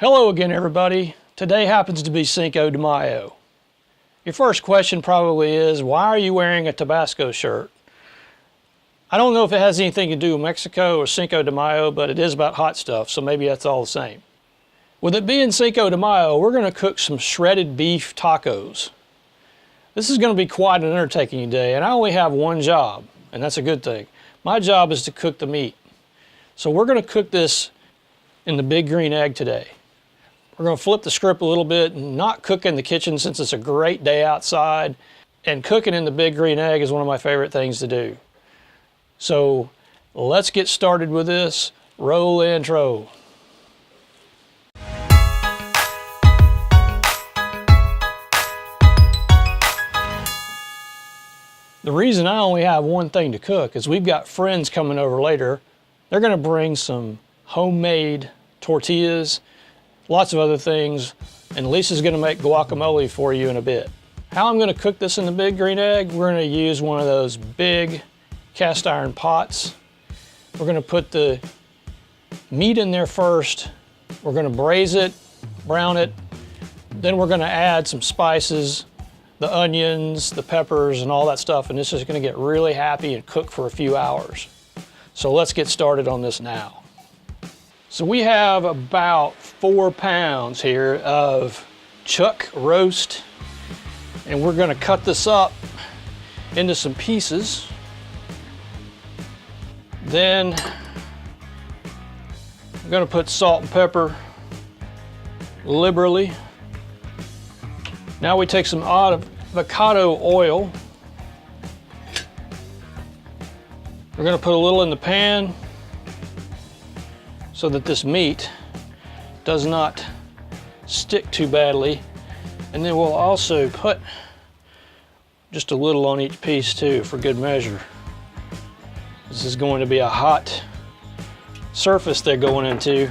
Hello again, everybody. Today happens to be Cinco de Mayo. Your first question probably is, why are you wearing a Tabasco shirt? I don't know if it has anything to do with Mexico or Cinco de Mayo, but it is about hot stuff, so maybe that's all the same. With it being Cinco de Mayo, we're going to cook some shredded beef tacos. This is going to be quite an undertaking today, and I only have one job, and that's a good thing. My job is to cook the meat. So we're going to cook this in the big green egg today. We're going to flip the script a little bit and not cook in the kitchen since it's a great day outside. And cooking in the big green egg is one of my favorite things to do. So let's get started with this. Roll intro. The reason I only have one thing to cook is we've got friends coming over later. They're going to bring some homemade tortillas, lots of other things, and Lisa's going to make guacamole for you in a bit. How I'm going to cook this in the big green egg, we're going to use one of those big cast iron pots. We're going to put the meat in there first. We're going to braise it, brown it, then we're going to add some spices, the onions, the peppers, and all that stuff, and this is going to get really happy and cook for a few hours. So let's get started on this now. So we have about 4 pounds here of chuck roast, and we're going to cut this up into some pieces. Then I'm going to put salt and pepper liberally. Now we take some avocado oil. We're going to put a little in the pan so that this meat does not stick too badly. And then we'll also put just a little on each piece too, for good measure. This is going to be a hot surface they're going into.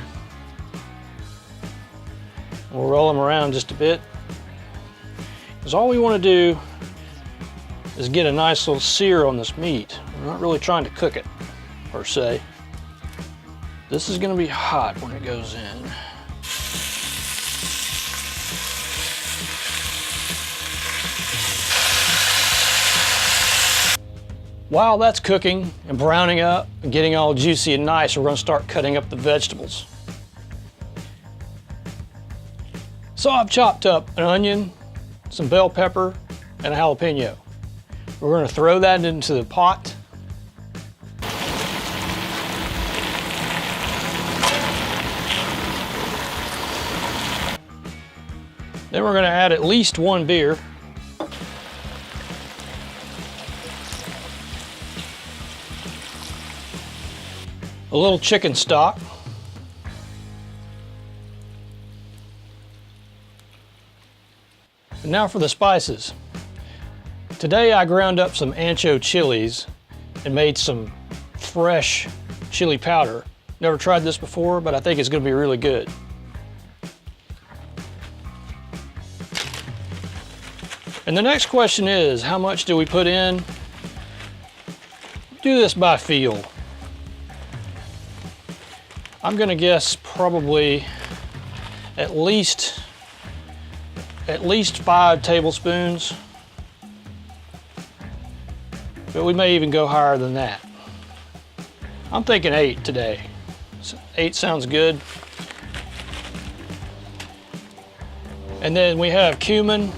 We'll roll them around just a bit, because all we want to do is get a nice little sear on this meat. We're not really trying to cook it, per se. This is going to be hot when it goes in. While that's cooking and browning up and getting all juicy and nice, we're going to start cutting up the vegetables. So I've chopped up an onion, some bell pepper, and a jalapeno. We're going to throw that into the pot. Then we're going to add at least 1 beer. A little chicken stock. And now for the spices. Today I ground up some ancho chilies and made some fresh chili powder. Never tried this before, but I think it's going to be really good. And the next question is, how much do we put in? Do this by feel. I'm going to guess probably at least 5 tablespoons. But we may even go higher than that. I'm thinking 8 today. So 8 sounds good. And then we have cumin.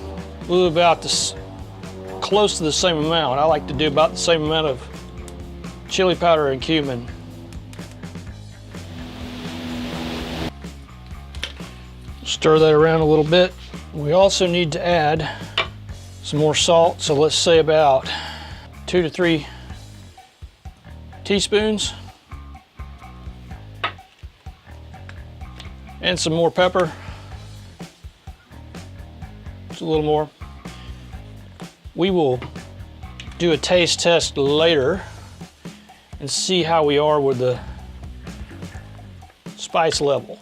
We'll do about this, close to the same amount. I like to do about the same amount of chili powder and cumin. Stir that around a little bit. We also need to add some more salt, so let's say about 2 to 3 teaspoons. And some more pepper. Just a little more. We will do a taste test later and see how we are with the spice level.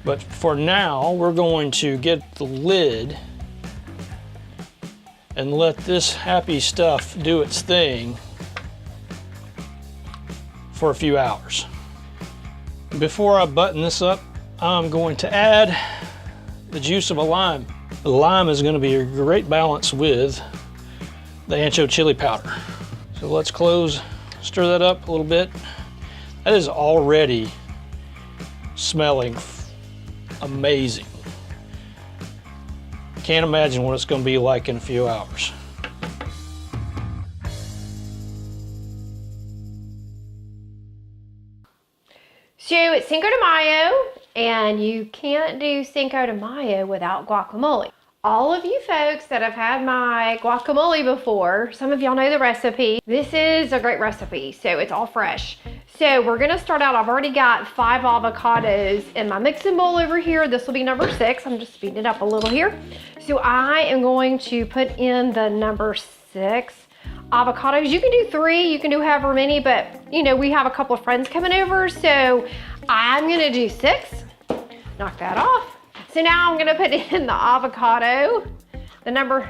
But for now, we're going to get the lid and let this happy stuff do its thing for a few hours. Before I button this up, I'm going to add the juice of a lime. The lime is going to be a great balance with the ancho chili powder. So let's stir that up a little bit. That is already smelling amazing. Can't imagine what it's going to be like in a few hours. So it's Cinco de Mayo, and you can't do Cinco de Mayo without guacamole. All of you folks that have had my guacamole before, some of y'all know the recipe. This is a great recipe, so it's all fresh. So we're gonna start out, I've already got 5 avocados in my mixing bowl over here. This will be number 6. I'm just speeding it up a little here. So I am going to put in the number 6 avocados. You can do 3, you can do however many, but you know, we have a couple of friends coming over, so I'm gonna do 6. Knock that off. So now I'm gonna put in the avocado, the number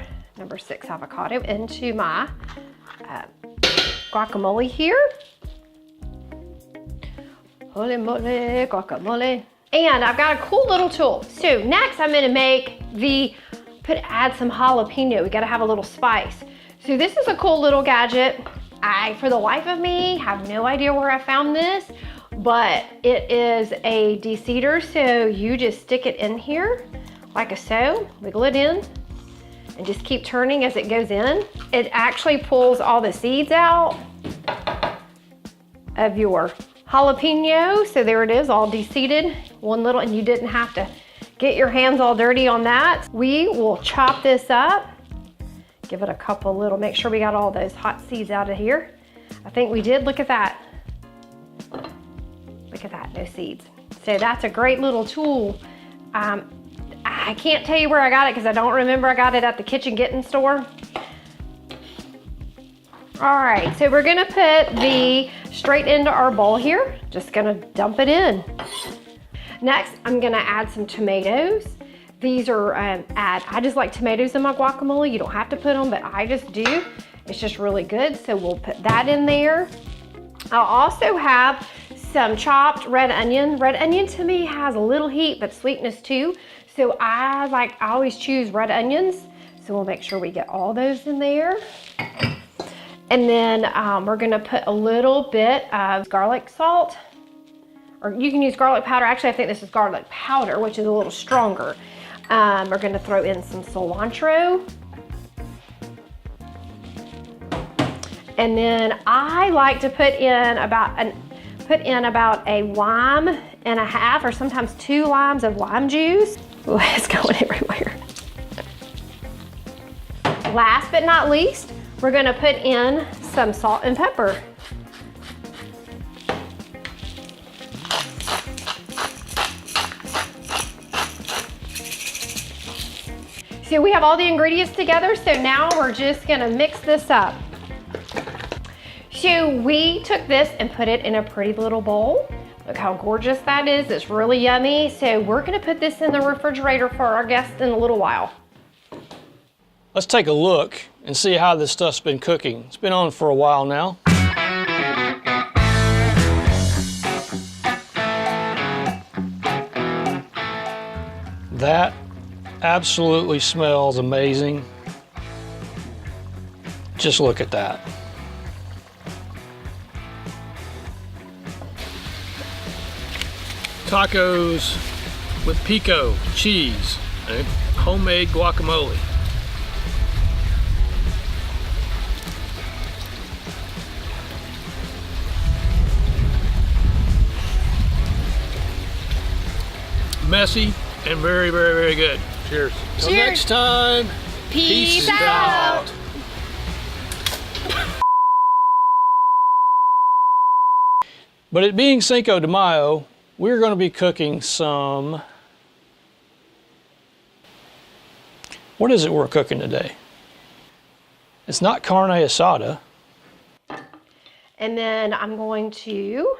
6 avocado into my guacamole here. Holy moly, guacamole. And I've got a cool little tool. So next I'm gonna make add some jalapeno. We gotta have a little spice. So this is a cool little gadget. I, for the life of me, have no idea where I found this, but it is a de-seeder. So you just stick it in here like so, wiggle it in, and just keep turning as it goes in. It actually pulls all the seeds out of your jalapeno. So there it is, all de-seeded. One little, and you didn't have to get your hands all dirty on that. We will chop this up. Give it a couple little, make sure we got all those hot seeds out of here. I think we did, look at that. Look at that, no seeds. So that's a great little tool. I can't tell you where I got it because I don't remember. I got it at the Kitchen Getting store. All right, so we're gonna put straight into our bowl here. Just gonna dump it in. Next, I'm gonna add some tomatoes. These are, I just like tomatoes in my guacamole. You don't have to put them, but I just do. It's just really good, so we'll put that in there. I'll also have some chopped red onion. Red onion to me has a little heat, but sweetness too. So I always choose red onions. So we'll make sure we get all those in there. And then we're gonna put a little bit of garlic salt, or you can use garlic powder. Actually, I think this is garlic powder, which is a little stronger. We're gonna throw in some cilantro. And then I like to put in about a lime and a half, or sometimes 2 limes of lime juice. Ooh, it's going everywhere. Last but not least, we're gonna put in some salt and pepper. So we have all the ingredients together, so now we're just gonna mix this up. So we took this and put it in a pretty little bowl. Look how gorgeous that is. It's really yummy. So we're gonna put this in the refrigerator for our guests in a little while. Let's take a look and see how this stuff's been cooking. It's been on for a while now. That absolutely smells amazing. Just look at that. Tacos with pico, cheese, and homemade guacamole. Messy and very, very, very good. Cheers. Till Cheers. next time, Peace out. But it being Cinco de Mayo, we're going to be cooking some... What is it we're cooking today? It's not carne asada. And then I'm going to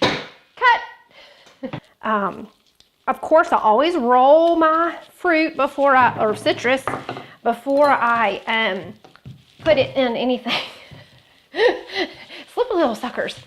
cut. Of course, I always roll my fruit or citrus before I put it in anything. Slip a little, suckers.